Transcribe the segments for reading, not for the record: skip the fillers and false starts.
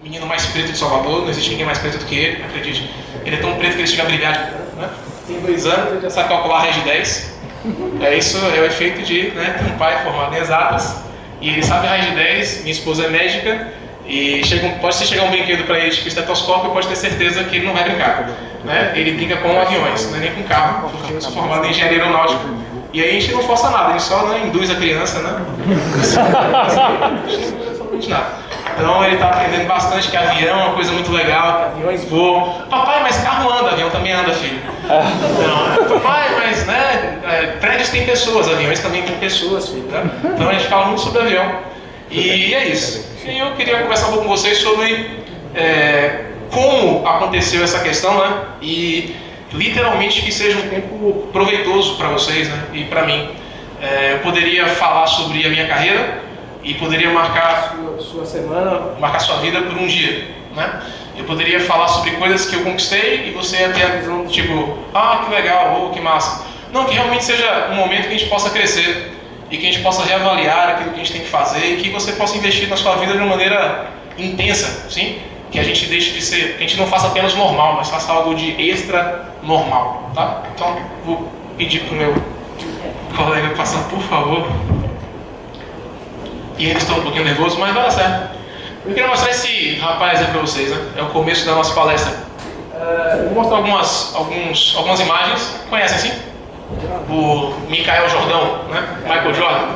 menino mais preto de Salvador, não existe ninguém mais preto do que ele, acredite. Ele é tão preto que ele chega a brilhar, né? Tem 2 anos, ele já sabe calcular a raiz de 10. Isso é o efeito de ter um pai formado em exatas, e ele sabe a raiz de 10, minha esposa é médica, e pode chegar um brinquedo para ele de estetoscópio, pode ter certeza que ele não vai brincar. Né? Ele brinca com aviões, não é nem com carro, porque eu sou formado em engenharia aeronáutica. E aí a gente não força nada, a gente só induz a criança, né? Absolutamente nada. Então ele está aprendendo bastante que avião é uma coisa muito legal, que aviões voam. Papai, mas carro anda, avião também anda, filho. Então, papai, mas prédios têm pessoas, aviões também têm pessoas, filho. Tá? Então a gente fala muito sobre avião. E é isso. E eu queria conversar um pouco com vocês sobre como aconteceu essa questão, né? E literalmente que seja um tempo proveitoso para vocês, né? E para mim. Eu poderia falar sobre a minha carreira e poderia marcar sua semana, marcar sua vida por um dia, né? Eu poderia falar sobre coisas que eu conquistei e você ia ter a visão do tipo, que legal, ou que massa. Não, que realmente seja um momento que a gente possa crescer e que a gente possa reavaliar aquilo que a gente tem que fazer e que você possa investir na sua vida de uma maneira intensa, sim? Que a gente deixe de ser, que a gente não faça apenas normal, mas faça algo de extra normal, tá? Então, vou pedir pro meu colega passar, por favor. E eles estão um pouquinho nervosos, mas vai dar certo. Eu queria mostrar esse rapaz aí pra vocês, né? É o começo da nossa palestra. Eu vou mostrar algumas imagens. Conhecem, sim? O Michael Jordão, né? Michael Jordan.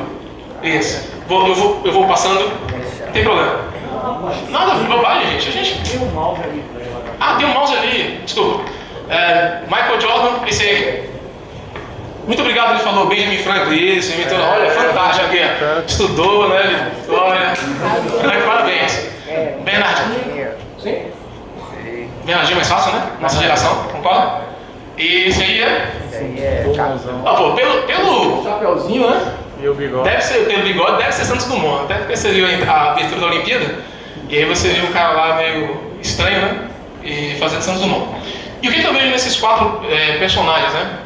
Isso. Eu vou passando. Não tem problema. Nada, bobagem, gente. Tem um mouse ali. Tem um mouse ali. Desculpa. Michael Jordan, esse aí. Muito obrigado, ele falou Benjamin Franklin, isso, olha, fantástico aqui, estudou, né, olha, parabéns. Bernardinho, sim? Bernardinho é mais fácil, né, nossa geração, concorda? E esse aí é pelo chapeuzinho, né, e o bigode. Pelo bigode, deve ser Santos Dumont, até porque você viu a abertura da Olimpíada, e aí você viu um cara lá meio estranho, né, e fazendo Santos Dumont. E o que eu vejo nesses 4 personagens, né?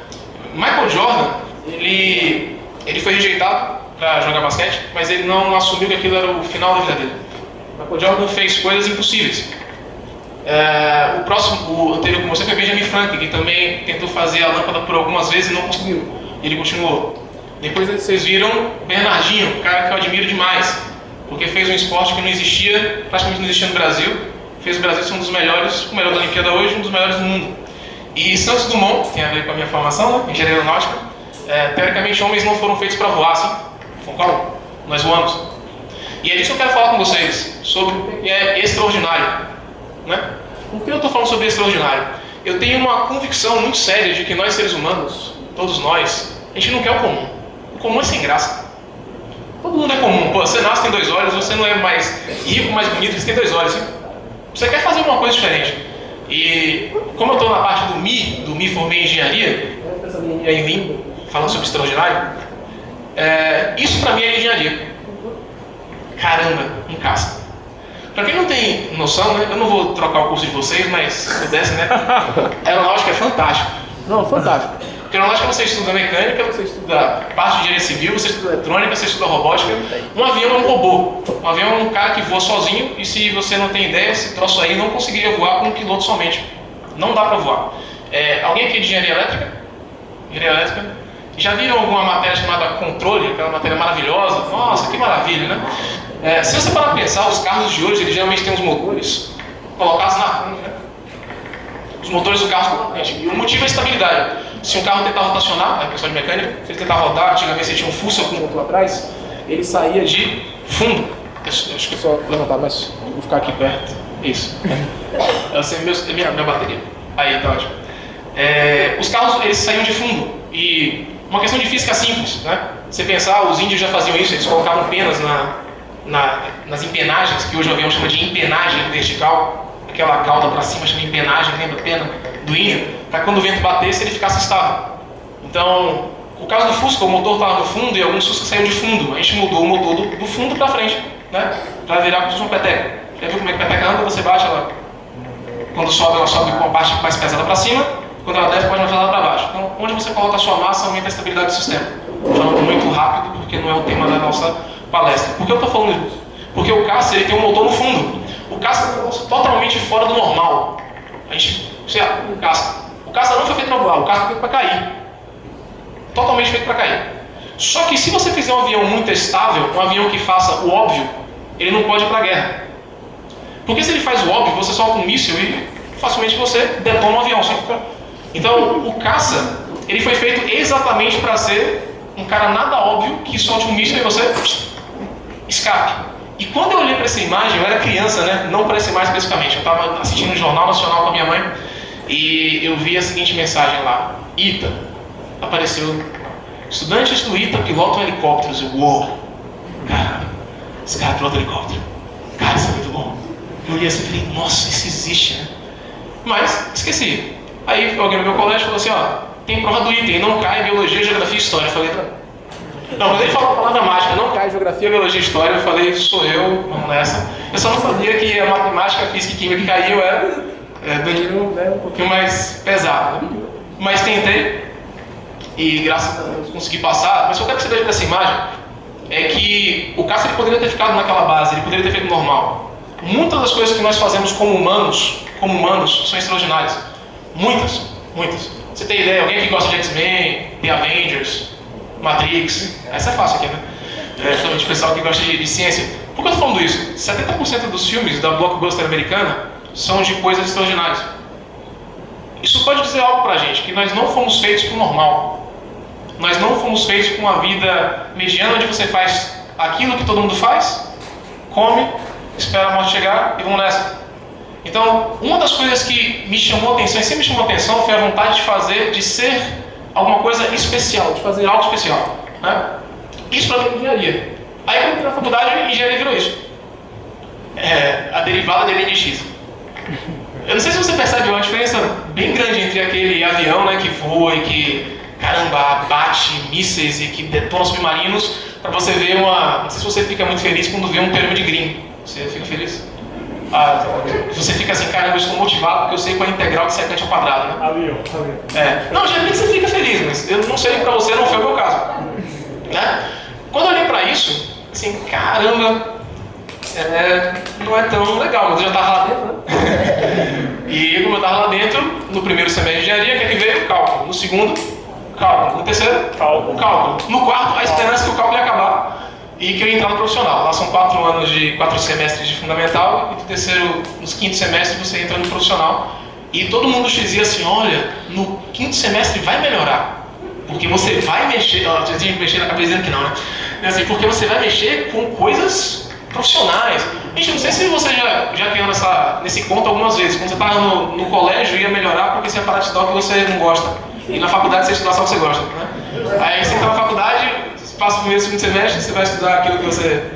Michael Jordan, ele foi rejeitado para jogar basquete, mas ele não assumiu que aquilo era o final da vida dele. Michael Jordan fez coisas impossíveis. O anterior que você foi Benjamin Franklin, que também tentou fazer a lâmpada por algumas vezes e não conseguiu. Ele continuou. Depois vocês viram Bernardinho, um cara que eu admiro demais, porque fez um esporte que não existia, praticamente não existia no Brasil. Fez o Brasil ser um dos melhores, o melhor da Olimpíada hoje, um dos melhores do mundo. E Santos Dumont, tem a ver com a minha formação, né? Engenharia aeronáutica. Teoricamente, homens não foram feitos para voar, sim. Concordo? Nós voamos. E é disso que eu quero falar com vocês, sobre o que é extraordinário. Né? Por que eu estou falando sobre extraordinário? Eu tenho uma convicção muito séria de que nós, seres humanos, todos nós, a gente não quer o comum. O comum é sem graça. Todo mundo é comum. Pô, você nasce, tem 2 olhos, você não é mais rico, mais bonito, você tem 2 olhos. Hein? Você quer fazer uma coisa diferente. E como eu estou na parte do MI formei em engenharia, essa minha em língua, falando sobre extraordinário, isso para mim é engenharia. Caramba, encaixa. Para quem não tem noção, né, eu não vou trocar o curso de vocês, mas se pudesse, né? Aeronáutica é fantástico. Não, fantástico. Porque aeronáutica você estuda mecânica, você estuda parte de engenharia civil, você estuda eletrônica, você estuda robótica. Um avião é um robô. Um avião é um cara que voa sozinho e se você não tem ideia, esse troço aí não conseguiria voar com um piloto somente. Não dá para voar. Alguém aqui de engenharia elétrica? Engenharia elétrica? Já viram alguma matéria chamada controle? Aquela matéria maravilhosa? Nossa, que maravilha, né? Se você parar para pensar, os carros de hoje, eles geralmente têm os motores colocados na frente, né? Os motores do carro ficam na frente. E o motivo é a estabilidade. Se um carro tentar rotacionar, a questão de mecânica, se ele tentar rodar, antigamente você tinha um Fusca com motor atrás, ele saía de fundo. Acho que é só levantar, mas vou ficar aqui perto. Isso. Essa é minha bateria. Aí, tá ótimo. Os carros, eles saíam de fundo. E uma questão de física simples, né? Você pensar, os índios já faziam isso, eles colocavam penas nas empenagens, que hoje o avião chama de empenagem vertical. Aquela cauda para cima chama empenagem, lembra pena do índio, para quando o vento batesse ele ficasse estável. Então, no caso do Fusca, o motor estava no fundo e alguns Fusca saíram de fundo. A gente mudou o motor do fundo para frente, né? Para virar como se fosse uma peteca. Já viu como é que a peteca anda? Você bate ela. Quando sobe, ela sobe com a parte mais pesada para cima. Quando ela desce, pode mais pesada para baixo. Então, onde você coloca a sua massa, aumenta a estabilidade do sistema. Falando muito rápido, porque não é o tema da nossa palestra. Por que eu estou falando isso? Porque o Caça ele tem um motor no fundo. O caça é um negócio totalmente fora do normal. O caça não foi feito para voar, o caça foi feito para cair. Totalmente feito para cair. Só que se você fizer um avião muito estável, um avião que faça o óbvio, ele não pode ir para a guerra. Porque se ele faz o óbvio, você solta um míssil e facilmente você detona um avião. Então, o caça, ele foi feito exatamente para ser um cara nada óbvio que solte um míssil e você escape. E quando eu olhei para essa imagem, eu era criança, né? Não para essa imagem especificamente. Eu estava assistindo um jornal nacional com a minha mãe e eu vi a seguinte mensagem lá: ITA. Apareceu: estudantes do ITA pilotam helicópteros. Eu, uou! Caramba, esse cara pilota helicóptero. Cara, isso é muito bom. Eu olhei assim e falei: nossa, isso existe, né? Mas esqueci. Aí alguém no meu colégio falou assim: ó, tem prova do ITA e não cai biologia, geografia e história. Eu falei: não, quando ele falou a palavra mágica, não cai geografia, biologia e história, eu falei: sou eu, vamos nessa. Eu só não sabia que a matemática, física e química que caiu era do nível, né, um pouquinho mais pesado. Né? Mas tentei e graças a Deus consegui passar. Mas o que eu quero que você veja dessa imagem é que o caça ele poderia ter ficado naquela base, ele poderia ter feito normal. Muitas das coisas que nós fazemos como humanos são extraordinárias. Muitas. Você tem ideia? Alguém que gosta de X-Men, The Avengers, Matrix? Essa é fácil aqui, né? Justamente o pessoal que gosta de ciência. Por que eu estou falando isso? 70% dos filmes da blockbuster americana são de coisas extraordinárias. Isso pode dizer algo pra gente, que nós não fomos feitos pro normal. Nós não fomos feitos com uma vida mediana, onde você faz aquilo que todo mundo faz, come, espera a morte chegar e vamos nessa. Então, uma das coisas que me chamou a atenção, e sempre me chamou a atenção, foi a vontade de ser alguma coisa especial, de fazer algo especial. Né? Isso para mim é engenharia. Aí quando eu entrei na faculdade, engenharia virou isso. A derivada de NX. Eu não sei se você percebe uma diferença bem grande entre aquele avião, né, que voa e que, caramba, bate mísseis e que detona submarinos, para você ver Não sei se você fica muito feliz quando vê um termo de green. Você fica feliz? Você fica assim: caramba, eu estou motivado porque eu sei qual é a integral de secante ao quadrado, né? Avião. Não, geralmente você fica feliz, mas eu não sei, para você não foi o meu caso. Né? Quando eu olhei para isso, assim, caramba, não é tão legal, mas eu já estava lá dentro, né? E como eu estava lá dentro, no primeiro semestre de engenharia, o que é que veio? Cálculo. No segundo, cálculo. No terceiro, cálculo. No quarto, a esperança que o cálculo ia acabar e que eu ia entrar no profissional. Lá são 4 semestres de fundamental, e nos quinto semestre você entra no profissional. E todo mundo dizia assim: olha, no quinto semestre vai melhorar, porque você vai mexer, já tinha que mexer na cabeça dizendo que não, né? Assim, porque você vai mexer com coisas profissionais. Gente, não sei se você já caiu nesse conto algumas vezes. Quando você estava no colégio, ia melhorar porque você ia parar de estudar o que você não gosta. E na faculdade você ia estudar só o que você gosta, né? Aí você entra na faculdade, passa o primeiro e segundo semestre, você vai estudar aquilo que você...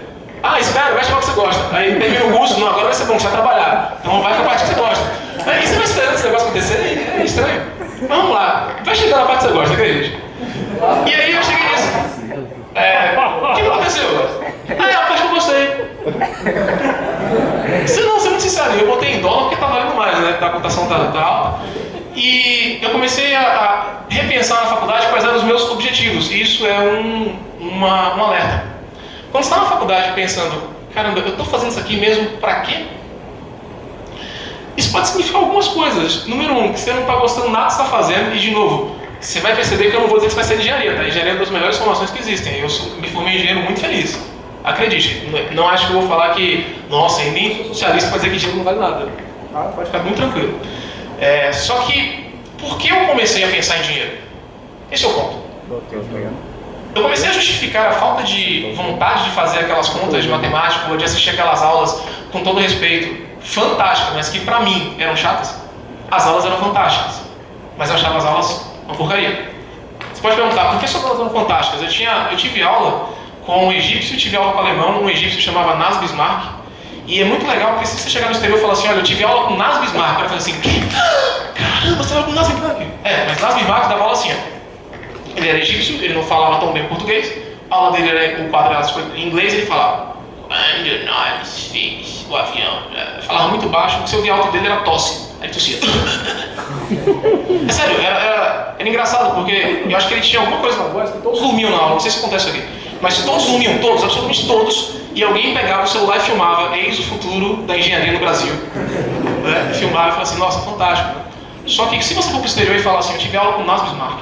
espera, vai estudar o que você gosta. Aí termina o curso, não, agora vai ser bom, você vai trabalhar. Então vai com a parte que você gosta. Aí você vai esperando esse negócio acontecer, é estranho. Mas vamos lá, vai chegar na parte que você gosta, acredite. E aí eu cheguei nisso. O que aconteceu? A parte que eu gostei. Se não, ser muito sincero, eu botei em dólar porque tá valendo mais, né? A cotação tá alta. E eu comecei a repensar na faculdade quais eram os meus objetivos. E isso é um alerta. Quando você está na faculdade pensando: caramba, eu estou fazendo isso aqui mesmo para quê? Isso pode significar algumas coisas. Número 1, que você não está gostando nada do que você está fazendo. E de novo, você vai perceber que eu não vou dizer que você vai ser engenharia, tá? Engenharia é uma das melhores formações que existem. Eu me formei engenheiro muito feliz. Acredite, não acho que eu vou falar que, nossa, e nem socialista para dizer que engenheiro não vale nada. Pode ficar muito tranquilo. Só que, por que eu comecei a pensar em dinheiro? Esse é o ponto. Eu comecei a justificar a falta de vontade de fazer aquelas contas de matemática ou de assistir aquelas aulas, com todo respeito, fantásticas, mas que pra mim eram chatas. As aulas eram fantásticas, mas eu achava as aulas uma porcaria. Você pode perguntar: por que essas aulas eram fantásticas? Eu tive aula com um egípcio, tive aula com um alemão, um egípcio chamava Nas Bismarck. E é muito legal porque se você chegar no exterior e falar assim: olha, eu tive aula com Nas Bismarck, o cara fala assim: caramba, você teve aula com Nas Bismarck? Mas Nas Bismarck dava aula assim, ó. Ele era egípcio, ele não falava tão bem português, a aula dele era o quadro em inglês, ele falava: quando nós fiz o avião, falava muito baixo, porque se eu ouvia alto dele era tosse, aí ele tossia. É sério, era engraçado, porque eu acho que ele tinha alguma coisa na voz, que todos dormiam na aula, não sei se acontece aqui, mas todos dormiam, todos, absolutamente todos. e alguém pegava o celular e filmava, eis o futuro da engenharia no Brasil. Né? Filmava e falava assim, nossa, fantástico. Só que se você for para o exterior e falar assim, eu tive aula com o Nas Bismarck.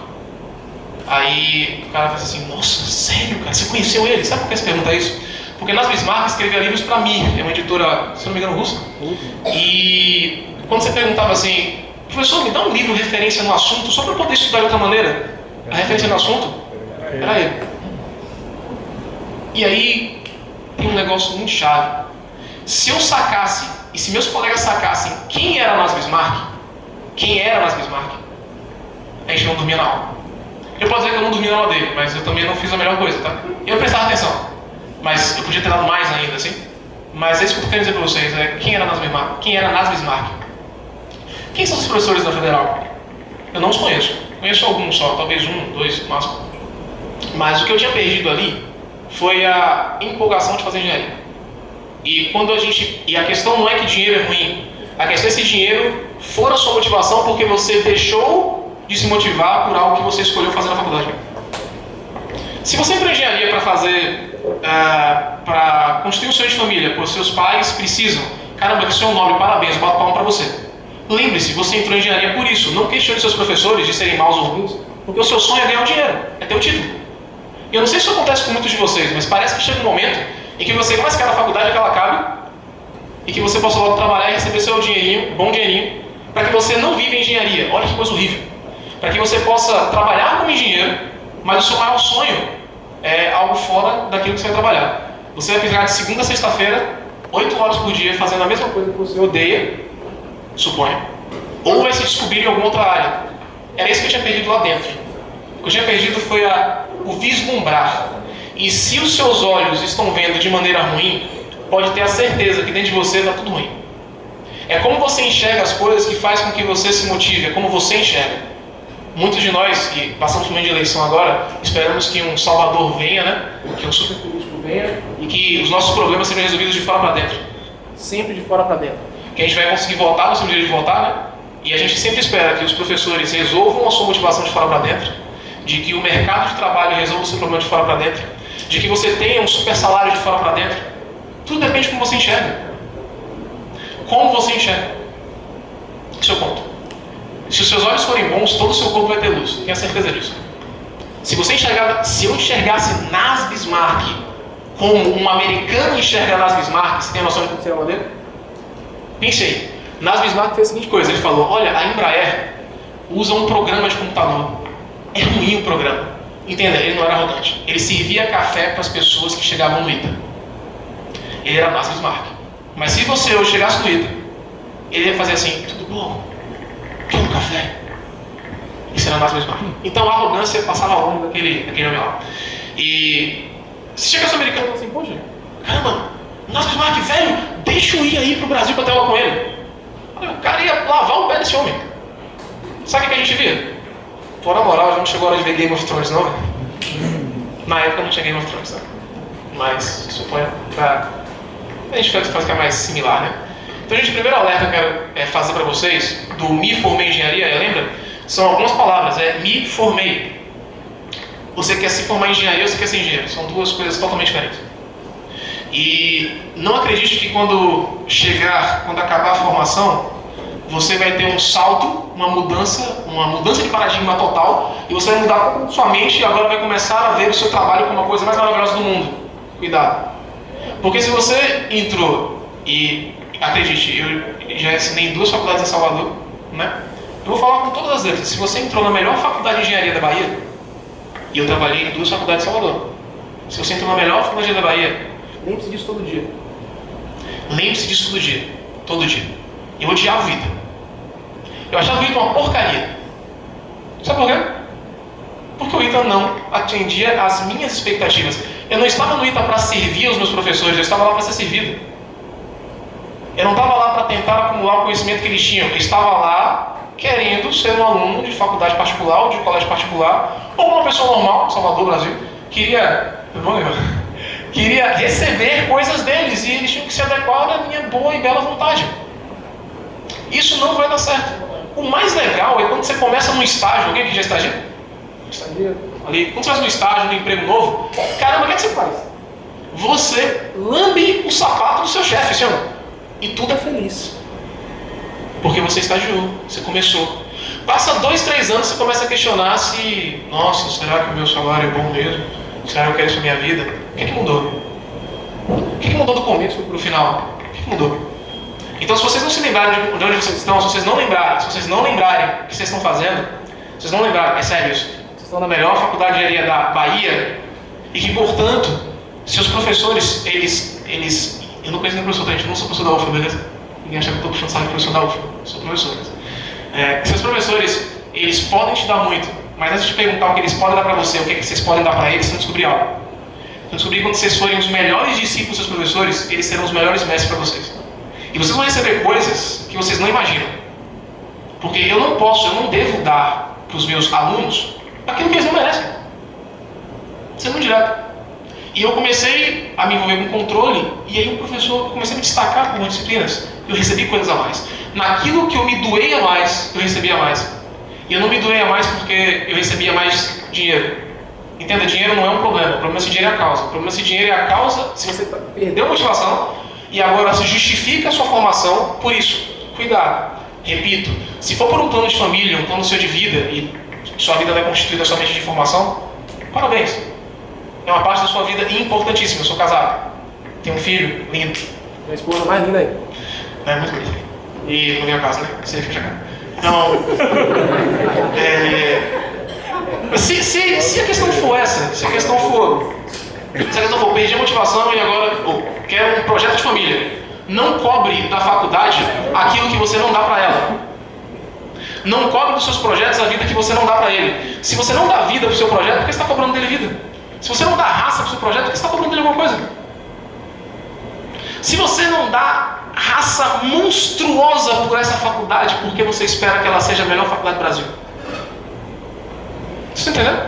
Aí o cara fala assim, nossa, sério, cara, você conheceu ele? Sabe por que você pergunta isso? Porque Nas Bismarck escrevia livros para mim, é uma editora, se não me engano, russa. E quando você perguntava assim, professor, me dá um livro referência no assunto, só para eu poder estudar de outra maneira, a referência no assunto, era ele. E aí tem um negócio muito chave. Se eu sacasse, e se meus colegas sacassem quem era Nas Bismarck, a gente não dormia na aula. Eu posso dizer que eu não dormia na aula dele, mas eu também não fiz a melhor coisa, tá? Eu prestava atenção, mas eu podia ter dado mais ainda, assim. Mas é isso que eu quero dizer para vocês, quem era Nas Bismarck? Quem são os professores da Federal? Eu não os conheço. Conheço alguns só, talvez um, dois, no máximo. Mas o que eu tinha perdido ali foi a empolgação de fazer engenharia. E a questão não é que dinheiro é ruim. A questão é se dinheiro for a sua motivação porque você deixou de se motivar por algo que você escolheu fazer na faculdade. Se você entrou em engenharia para fazer, para construir um sonho de família, porque seus pais precisam, caramba, que isso é um nobre, parabéns, eu bato palma para você. Lembre-se, você entrou em engenharia por isso. Não questione seus professores de serem maus ou ruins, porque o seu sonho é ganhar o dinheiro, é ter o título. E eu não sei se isso acontece com muitos de vocês, mas parece que chega um momento em que você mais quer a faculdade que ela acabe e que você possa logo trabalhar e receber seu dinheirinho, bom dinheirinho, para que você não viva em engenharia. Olha que coisa horrível. Para que você possa trabalhar como engenheiro, mas o seu maior sonho é algo fora daquilo que você vai trabalhar. Você vai ficar de segunda a sexta-feira, 8 horas por dia, fazendo a mesma coisa que você odeia, suponho, ou vai se descobrir em alguma outra área. Era isso que eu tinha perdido lá dentro. O que eu tinha perdido foi o vislumbrar. E se os seus olhos estão vendo de maneira ruim, pode ter a certeza que dentro de você está tudo ruim. É como você enxerga as coisas que faz com que você se motive, é como você enxerga. Muitos de nós, que passamos por um momento de eleição agora, esperamos que um salvador venha, né? Que um super político venha e que os nossos problemas sejam resolvidos de fora para dentro. Sempre de fora para dentro. Que a gente vai conseguir votar, nós temos direito de votar, né? E a gente sempre espera que os professores resolvam a sua motivação de fora para dentro, de que o mercado de trabalho resolva o seu problema de fora para dentro, de que você tenha um super salário de fora para dentro. Tudo depende de como você enxerga. Como você enxerga. Esse é o ponto. Se os seus olhos forem bons, todo o seu corpo vai ter luz. Tenha certeza disso. Se eu enxergasse Nas Bismarck como um americano enxerga Nas Bismarck, você tem a noção de como seria a dele? Pensei. Nas Bismarck fez a seguinte coisa. Ele falou, olha, a Embraer usa um programa de computador. É ruim o programa. Entenda, ele não era arrogante. Ele servia café para as pessoas que chegavam no ITA. Ele era Nas Bismarck. Mas se você hoje chegasse no ITA, ele ia fazer assim, tudo bom? Quer um café? Isso era Nas Bismarck. Então a arrogância passava longe daquele homem lá. E se chegasse o americano e falasse assim, poxa, caramba, Nas Bismarck, velho, deixa eu ir aí pro Brasil para ter aula com ele. O cara ia lavar o pé desse homem. Sabe o que a gente via? Fora a moral, já não chegou a hora de ver Game of Thrones, não? Na época não tinha Game of Thrones, né? Mas suponho pra a gente ficar mais similar, né? Então, gente, o primeiro alerta que eu quero fazer para vocês do me formei em engenharia, lembra? São algumas palavras, me formei. Você quer se formar em engenharia ou você quer ser engenheiro? São duas coisas totalmente diferentes. E não acredite que quando acabar a formação, você vai ter um salto, uma mudança de paradigma total, e você vai mudar sua mente e agora vai começar a ver o seu trabalho como a coisa mais maravilhosa do mundo. Cuidado. Porque se você entrou e, acredite, eu já ensinei em 2 faculdades em Salvador, né? Eu vou falar com todas as letras. Se você entrou na melhor faculdade de engenharia da Bahia, e eu trabalhei em 2 faculdades em Salvador, se você entrou na melhor faculdade da Bahia, lembre-se disso todo dia. Lembre-se disso todo dia. Todo dia. Eu odiava o ITA. Eu achava o ITA uma porcaria. Sabe por quê? Porque o ITA não atendia às minhas expectativas. Eu não estava no ITA para servir aos meus professores, eu estava lá para ser servido. Eu não estava lá para tentar acumular o conhecimento que eles tinham. Eu estava lá querendo ser um aluno de faculdade particular ou de colégio particular, ou uma pessoa normal, Salvador, Brasil, queria receber coisas deles e eles tinham que se adequar à minha boa e bela vontade. Isso não vai dar certo. O mais legal é quando você começa num estágio. Alguém aqui já estagia? Estagia ali. Quando você faz um estágio, num emprego novo, caramba, o que é que você faz? você lambe o sapato do seu chefe, sim ou não? E tudo é feliz. Porque você estagiou, você começou. Passa 2, 3 anos, você começa a questionar se, nossa, será que o meu salário é bom mesmo? Será que eu quero isso na minha vida? O que mudou? O que mudou do começo para o final? O que mudou? Então, se vocês não se lembrarem de onde vocês estão, se vocês não lembrarem o que vocês estão fazendo, se vocês não lembrarem, é sério isso, vocês estão na melhor faculdade de engenharia da Bahia e que, portanto, seus professores, eles eu não conheço nenhum professor, gente, eu não sou professor da UFA, beleza? Ninguém acha que eu estou puxando saco de professor da UFA, eu sou professor. Seus professores, eles podem te dar muito, mas antes de perguntar o que eles podem dar para você, o que vocês podem dar para eles, vocês vão descobrir algo. Vocês vão descobrir que quando vocês forem os melhores discípulos dos seus professores, eles serão os melhores mestres para vocês. E vocês vão receber coisas que vocês não imaginam. Porque eu não devo dar para os meus alunos aquilo que eles não merecem. Sendo direto. E eu comecei a me envolver com controle, e aí eu comecei a me destacar com disciplinas. Eu recebi coisas a mais. Naquilo que eu me doei a mais, eu recebia mais. E eu não me doei a mais porque eu recebia mais dinheiro. Entenda, dinheiro não é um problema. O problema é se dinheiro é a causa. O problema é se dinheiro é a causa, se você perdeu a motivação e agora se justifica a sua formação por isso. Cuidado. Repito, se for por um plano de família, um plano seu de vida, e sua vida não é constituída somente de formação, parabéns. É uma parte da sua vida importantíssima. Eu sou casado. Tenho um filho lindo. Minha esposa mais linda aí. É muito bonito. E não veio a casa, né? Você fica chegando. Então, se a questão for essa, se a questão for perdi a motivação e agora quero um projeto de família, não cobre da faculdade aquilo que você não dá para ela. Não cobre dos seus projetos a vida que você não dá para ele. Se você não dá vida para o seu projeto, por que você está cobrando dele vida? Se você não dá raça para o seu projeto, por que você está cobrando dele alguma coisa? Se você não dá raça monstruosa por essa faculdade, por que você espera que ela seja a melhor faculdade do Brasil? Você está entendendo?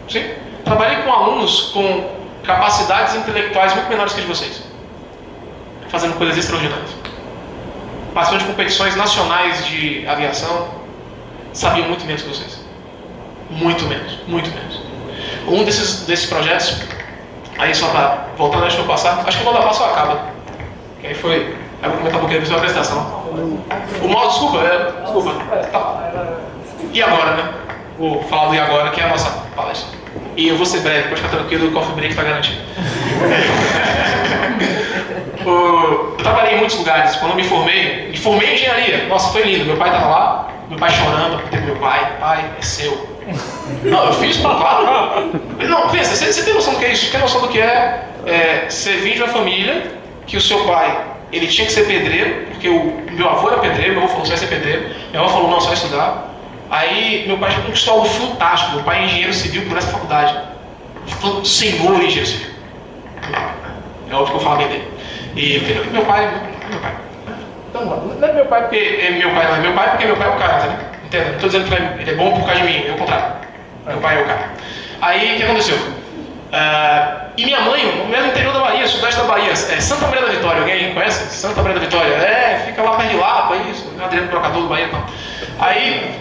Sim? Trabalhei com alunos com capacidades intelectuais muito menores que a de vocês, fazendo coisas extraordinárias. Participando de competições nacionais de aviação, sabiam muito menos que vocês. Muito menos, muito menos. Um desses projetos, aí só para voltar no ano passado, acho que o modo da passo acaba. Que aí foi. Eu vou comentar um pouquinho da sua apresentação. O modo, desculpa. Tá. E agora, né? Vou falar do e agora, que é a nossa palestra. E eu vou ser breve, pode ficar tranquilo, o coffee break está garantido. Eu trabalhei em muitos lugares. Quando eu me formei em engenharia. Nossa, foi lindo. Meu pai estava lá, meu pai chorando, porque meu pai é seu. Não, eu fiz, claro. Não, pensa, você tem noção do que é isso? Você tem noção do que é ser vir de uma família que o seu pai, ele tinha que ser pedreiro, porque o meu avô era pedreiro, meu avô falou, você vai ser pedreiro. Meu avô falou, não, você vai estudar. Aí meu pai já conquistou algo fantástico. Meu pai é engenheiro civil por essa faculdade. Senhor engenheiro civil. É óbvio que eu falo bem dele. E meu pai. Então, não é meu pai porque é meu pai, não é meu pai porque meu pai é o cara, entendeu? Entenda? Não estou dizendo que ele é bom por causa de mim, é o contrário. Meu pai é o cara. Aí o que aconteceu? E minha mãe, no interior da Bahia, sudeste da Bahia, Santa Maria da Vitória, alguém conhece? Santa Maria da Vitória, fica lá perto de Lapa, isso, Adriano Brocador do Bahia e tal. Aí,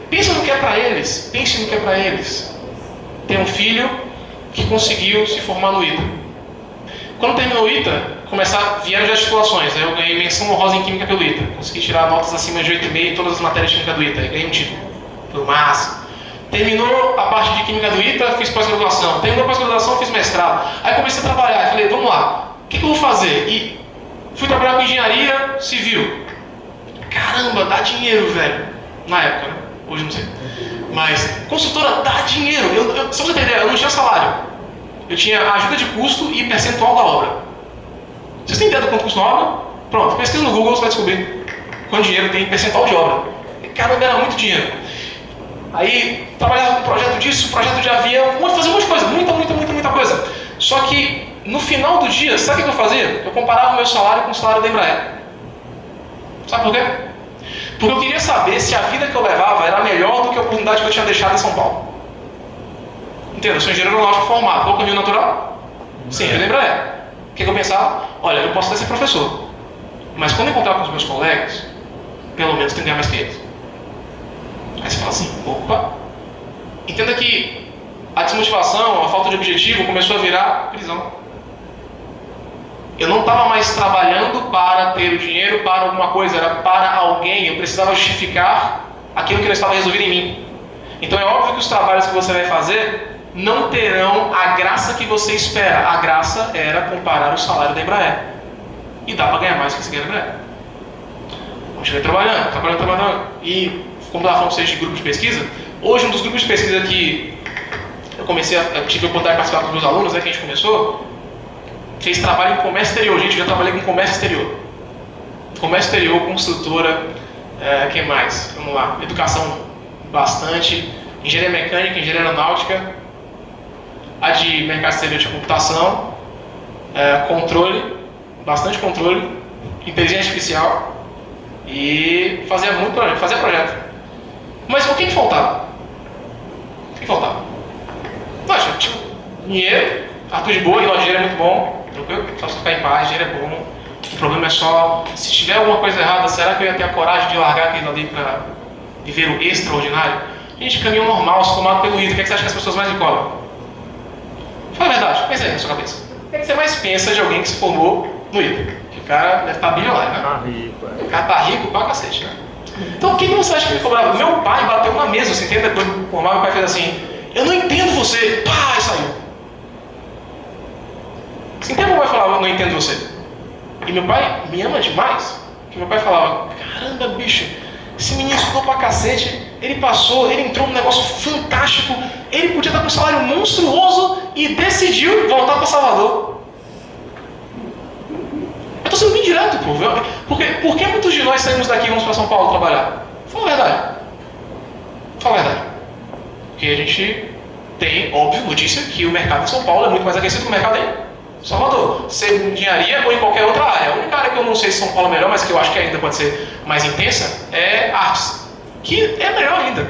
pense no que é para eles, Tem um filho que conseguiu se formar no ITA. Quando terminou o ITA, vieram as articulações. Eu ganhei menção honrosa em Química pelo ITA. Consegui tirar notas acima de 8,5 em todas as matérias de Química do ITA. Ganhei um título. Foi massa. Terminou a parte de Química do ITA, fiz pós-graduação. Terminou a pós-graduação, fiz mestrado. Aí comecei a trabalhar. Falei, vamos lá, o que eu vou fazer? E fui trabalhar com engenharia civil. Caramba, dá dinheiro, velho. Na época, né? Hoje não sei. Mas, consultora dá dinheiro. Só pra você ter ideia, eu não tinha salário. Eu tinha ajuda de custo e percentual da obra. Vocês têm ideia do quanto custa uma obra? Pronto, pesquisa no Google, você vai descobrir quanto dinheiro tem percentual de obra. E, caramba, era muito dinheiro. Aí, trabalhava com projeto disso, projeto de avião, fazia um monte de coisa, muita coisa. Só que, no final do dia, sabe o que eu fazia? Eu comparava o meu salário com o salário da Embraer. Sabe por quê? Porque eu queria saber se a vida que eu levava era melhor do que a oportunidade que eu tinha deixado em São Paulo. Entenda, eu sou engenheiro aeronáutico formado. Qual o caminho natural? Sim, eu lembro O que eu pensava? Olha, eu posso até ser professor, mas quando eu encontrar com os meus colegas, pelo menos tem que ganhar mais que eles. Aí você fala assim, opa. Entenda que a desmotivação, a falta de objetivo começou a virar prisão. Eu não estava mais trabalhando para ter o dinheiro para alguma coisa, era para alguém. Eu precisava justificar aquilo que não estava resolvido em mim. Então é óbvio que os trabalhos que você vai fazer não terão a graça que você espera. A graça era comparar o salário da Embraer. E dá para ganhar mais que esse ganha da Embraer. Continuei trabalhando. E como eu estava falando para vocês de grupo de pesquisa, hoje um dos grupos de pesquisa que eu tive a oportunidade de participar com os meus alunos, que a gente começou, fez trabalho em comércio exterior. Gente, eu já trabalhei com comércio exterior. Comércio exterior, construtora, quem mais? Vamos lá. Educação, bastante. Engenharia mecânica, engenharia aeronáutica. A de mercado exterior de computação. Controle, bastante controle. Inteligência artificial. E fazia muito projeto, fazia projeto. Mas o que faltava? O que faltava? Poxa, tipo, dinheiro, Arthur de boa, e dinheiro é muito bom. Só você ficar em paz, dinheiro é bom. O problema é só, se tiver alguma coisa errada, será que eu ia ter a coragem de largar aquilo ali para viver o extraordinário? Gente, caminho normal, se tomado pelo ITA, o que você acha que as pessoas mais me cobram? Fala a verdade, pensa aí na sua cabeça. O que você mais pensa de alguém que se formou no ITA? Que o cara deve estar bilionário, né? Tá rico, O cara tá rico pra cacete, né? Então o que você acha que me cobrava? Meu pai bateu na mesa, você entende? Depois de formar, meu pai fez assim: eu não entendo você, pá, e saiu. Você entende? Meu pai falava: eu não entendo você. E meu pai me ama demais, que meu pai falava: caramba, bicho, esse menino estudou pra cacete, ele passou, ele entrou num negócio fantástico, ele podia estar com um salário monstruoso e decidiu voltar para Salvador. Eu estou sendo bem direto, pô. Por que muitos de nós saímos daqui e vamos para São Paulo trabalhar? Fala a verdade. Fala a verdade. Porque a gente tem, óbvio, notícia que o mercado em São Paulo é muito mais aquecido que o mercado em Salvador. Seja em engenharia ou em qualquer outra área. A única área que eu não sei se São Paulo é melhor, mas que eu acho que ainda pode ser mais intensa, é artes. Que é melhor ainda.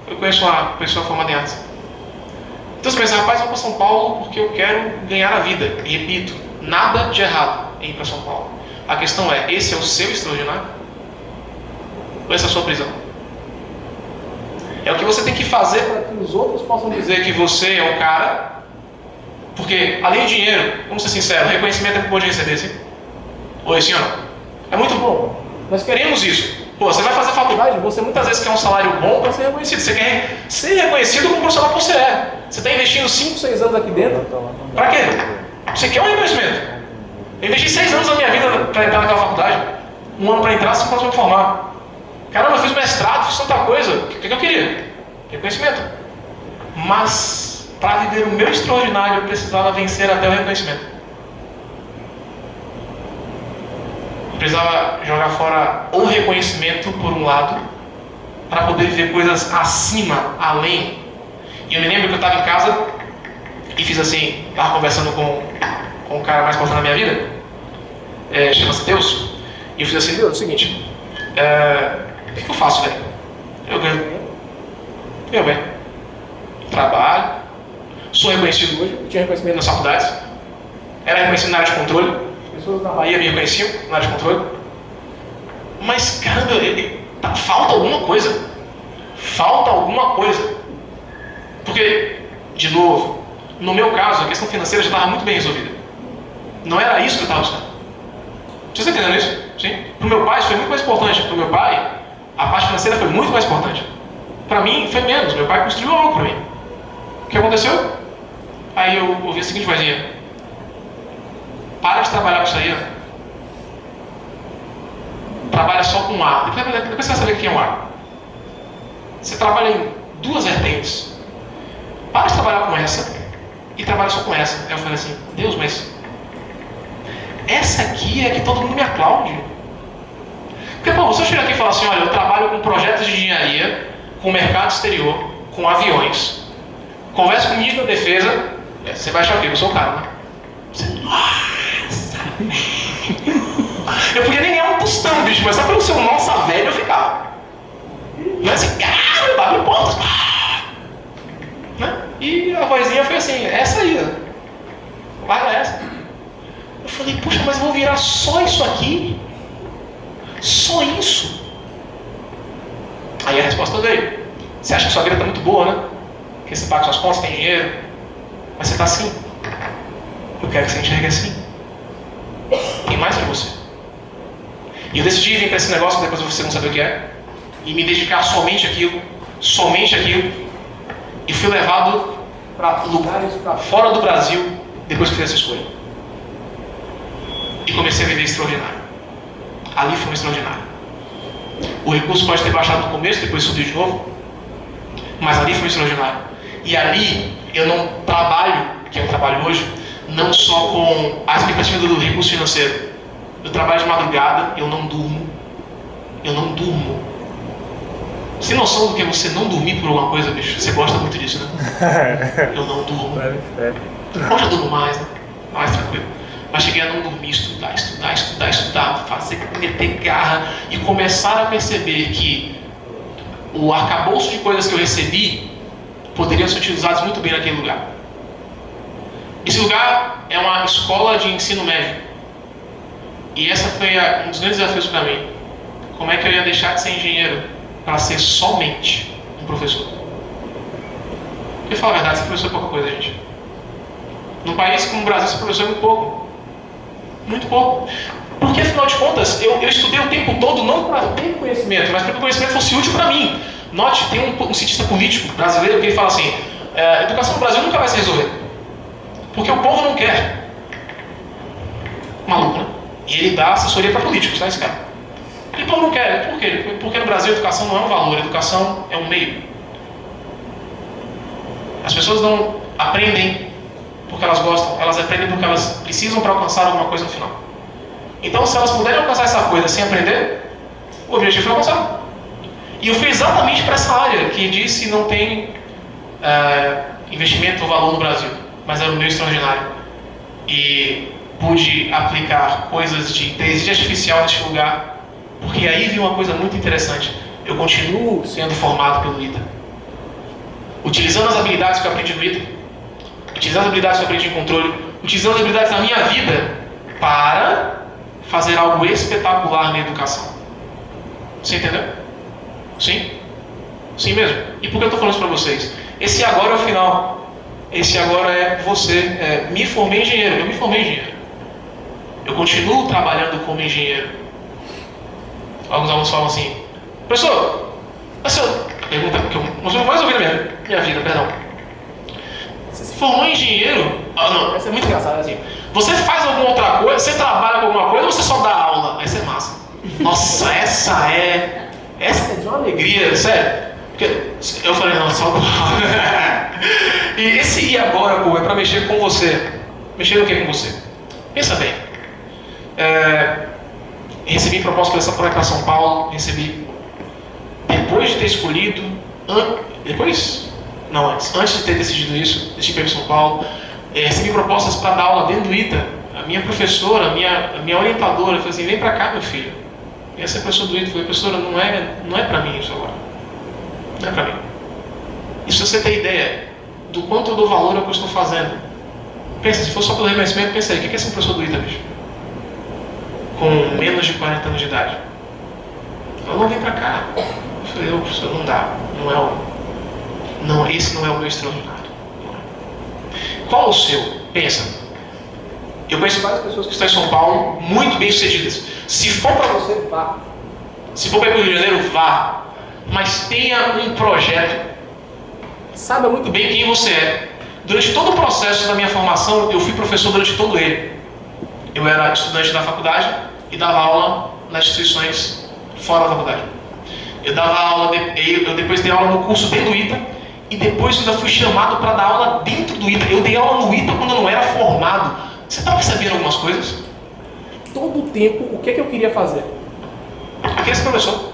Eu conheço uma pessoa formada em artes. Então você pensa: rapaz, eu vou para São Paulo porque eu quero ganhar a vida. E repito, nada de errado em ir para São Paulo. A questão é: esse é o seu extraordinário? Ou essa é a sua prisão? É o que você tem que fazer para que os outros possam dizer que você é um cara. Porque, além de dinheiro, vamos ser sinceros, reconhecimento é que pode receber, sim? Oi, senhor? É muito bom. Nós queremos isso. Pô, você vai fazer faculdade, você muitas vezes quer um salário bom para ser reconhecido. Você quer ser reconhecido como profissional que você é. Você está investindo 5, 6 anos aqui dentro. Para quê? Você quer um reconhecimento. Eu investi 6 anos da minha vida para entrar naquela faculdade. 1 ano para entrar, 5 anos para me formar. Caramba, eu fiz mestrado, fiz tanta coisa. O que eu queria? Reconhecimento. Mas, para viver o meu extraordinário, eu precisava vencer até o reconhecimento. Eu precisava jogar fora o reconhecimento, por um lado, para poder viver coisas acima, além. E eu me lembro que eu estava em casa e fiz assim, estava conversando com o cara mais importante da minha vida, chama-se Deus, e eu fiz assim: Deus, é o seguinte, o que eu faço, velho? Eu ganho bem, trabalho, sou reconhecido hoje, eu tinha reconhecimento nas faculdades, era reconhecido na área de controle, as pessoas na Bahia me reconheciam na área de controle, mas caramba, falta alguma coisa, porque, de novo, no meu caso, a questão financeira já estava muito bem resolvida, não era isso que eu estava buscando. Vocês estão entendendo isso? Sim? Para o meu pai isso foi muito mais importante. Para o meu pai, a parte financeira foi muito mais importante. Para mim, foi menos. Meu pai construiu algo para mim. O que aconteceu? Aí eu ouvi a seguinte vozinha: para de trabalhar com isso aí. Trabalha só com A. Depois você vai saber o que é um A. Você trabalha em 2 vertentes. Para de trabalhar com essa e trabalha só com essa. Aí eu falei assim: Deus, mas essa aqui é que todo mundo me aplaude. Porque, pô, se eu chegar aqui e falar assim: olha, eu trabalho com projetos de engenharia, com mercado exterior, com aviões, converso com o ministro da defesa, você vai achar o quê? Eu sou o cara, né? Você, nossa, eu podia nem ganhar um tostão, bicho, mas só pelo seu nossa velho eu ficava. Não é assim: caramba, não importa. Né? E a vozinha foi assim: essa aí, larga essa. Eu falei: puxa, mas eu vou virar só isso aqui? Só isso? Aí a resposta veio: você acha que sua vida está muito boa, né? Porque você paga suas contas, tem dinheiro, mas você está assim. Eu quero que você enxergue assim. E eu decidi vir para esse negócio, depois você não sabe o que é, e me dedicar somente àquilo, e fui levado para lugares fora do Brasil depois que fiz essa escolha. E comecei a viver extraordinário. Ali foi um extraordinário. O recurso pode ter baixado no começo, depois subiu de novo, mas ali foi um extraordinário. E ali eu não trabalho, que eu trabalho hoje, não só com a expectativa do recurso financeiro. Eu trabalho de madrugada, eu não durmo. Você tem noção do que é você não dormir por alguma coisa, bicho? Você gosta muito disso, né? Eu não durmo. Hoje eu durmo mais, né? Mais tranquilo. Mas cheguei a não dormir, estudar, fazer, meter garra e começar a perceber que o arcabouço de coisas que eu recebi poderiam ser utilizados muito bem naquele lugar. Esse lugar é uma escola de ensino médio. E essa foi um dos grandes desafios para mim. Como é que eu ia deixar de ser engenheiro para ser somente um professor? Porque, falar a verdade, ser professor é pouca coisa, gente. Num país como o Brasil, ser professor é muito pouco. Muito pouco. Porque, afinal de contas, eu estudei o tempo todo não para ter conhecimento, mas para que o conhecimento fosse útil para mim. Note, tem um cientista político brasileiro que ele fala assim: a educação no Brasil nunca vai se resolver. Porque o povo não quer. Maluco, né? E ele dá assessoria para políticos, tá, esse cara? E o povo não quer. Por quê? Porque no Brasil a educação não é um valor, a educação é um meio. As pessoas não aprendem porque elas gostam, elas aprendem porque elas precisam para alcançar alguma coisa no final. Então, se elas puderem alcançar essa coisa sem aprender, o objetivo foi alcançado. E eu fui exatamente para essa área que disse não tem investimento ou valor no Brasil, mas era o meu extraordinário. E pude aplicar coisas de inteligência artificial neste lugar, porque aí vi uma coisa muito interessante. Eu continuo sendo formado pelo ITA, utilizando as habilidades que eu aprendi no ITA, utilizando as habilidades que eu aprendi em controle, utilizando as habilidades da minha vida para fazer algo espetacular na educação. Você entendeu? Sim? Sim mesmo. E por que eu estou falando isso para vocês? Esse agora é o final. Esse agora é você. Me formei engenheiro. Eu me formei engenheiro. Eu continuo trabalhando como engenheiro. Alguns alunos falam assim: professor, pergunta que eu mais ouvi na minha vida, perdão. Você se formou em engenheiro? Não, essa é muito engraçada assim. Você faz alguma outra coisa? Você trabalha com alguma coisa ou você só dá aula? Essa é massa. Nossa, essa é de uma alegria, sério. Porque eu falei, não, só dá aula. E esse e agora, pô, é pra mexer com você. Mexer no que com você? Pensa bem. Recebi proposta para São Paulo, recebi depois de ter escolhido, antes de ter decidido isso, decidi para São Paulo, recebi propostas para dar aula dentro do ITA. A minha professora, a minha orientadora, falou assim: vem para cá, meu filho. E essa professora do ITA falou: professora, não é para mim isso agora. Não é para mim. E se você tem ideia do quanto eu dou valor ao que eu estou fazendo, pensa, se for só pelo reconhecimento, pensa aí, o que é ser um professor do ITA, bicho? Com menos de 40 anos de idade. Ela não vem pra cá. Eu falei: professor, não dá. Esse não é o meu extraordinário. Qual o seu? Pensa. Eu conheço várias pessoas que estão em São Paulo, muito bem sucedidas. Se for para você, vá. Se for para ir para o Rio de Janeiro, vá. Mas tenha um projeto. Saiba muito bem quem você é. Durante todo o processo da minha formação, eu fui professor durante todo ele. Eu era estudante da faculdade e dava aula nas instituições fora da faculdade. Eu dava aula, eu depois dei aula no curso dentro do ITA e depois ainda fui chamado para dar aula dentro do ITA. Eu dei aula no ITA quando eu não era formado. Você está percebendo algumas coisas? Todo o tempo, o que eu queria fazer? Eu queria ser professor.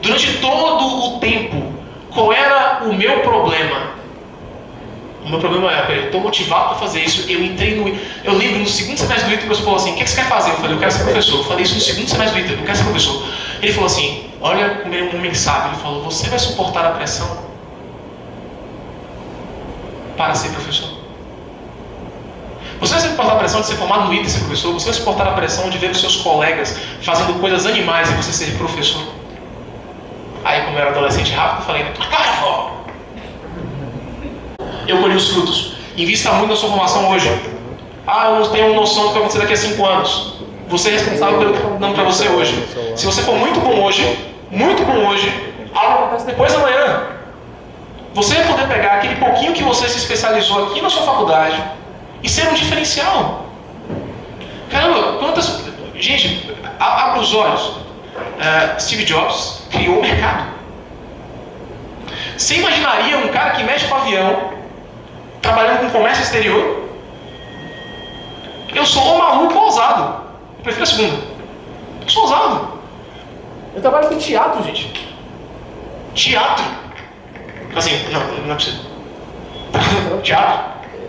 Durante todo o tempo, qual era o meu problema? O meu problema era: eu estou motivado para fazer isso. Eu lembro no segundo semestre do ITA, o professor falou assim: o que você quer fazer? Eu falei: eu quero ser professor. Eu falei isso no segundo semestre do ITA: eu quero ser professor. Ele falou assim: olha como um homem sábio. Ele falou: você vai suportar a pressão para ser professor? Você vai suportar a pressão de ser formado no ITA e ser professor? Você vai suportar a pressão de ver os seus colegas fazendo coisas animais e você ser professor? Aí, como eu era adolescente rápido, eu falei: cara, vó! Eu colhi os frutos. Invista muito na sua formação hoje. Eu não tenho noção do que vai acontecer daqui a 5 anos. Você é responsável pelo que está dando para você hoje. Se você for muito bom hoje, algo acontece depois da manhã. Você vai poder pegar aquele pouquinho que você se especializou aqui na sua faculdade e ser um diferencial. Caramba, quantas... Gente, abra os olhos. Steve Jobs criou o mercado. Você imaginaria um cara que mexe com avião, trabalhando com comércio exterior? Eu sou um maluco ousado. Eu prefiro a segunda. Eu sou ousado. Eu trabalho com teatro, gente. Teatro. Assim, não é possível. Teatro.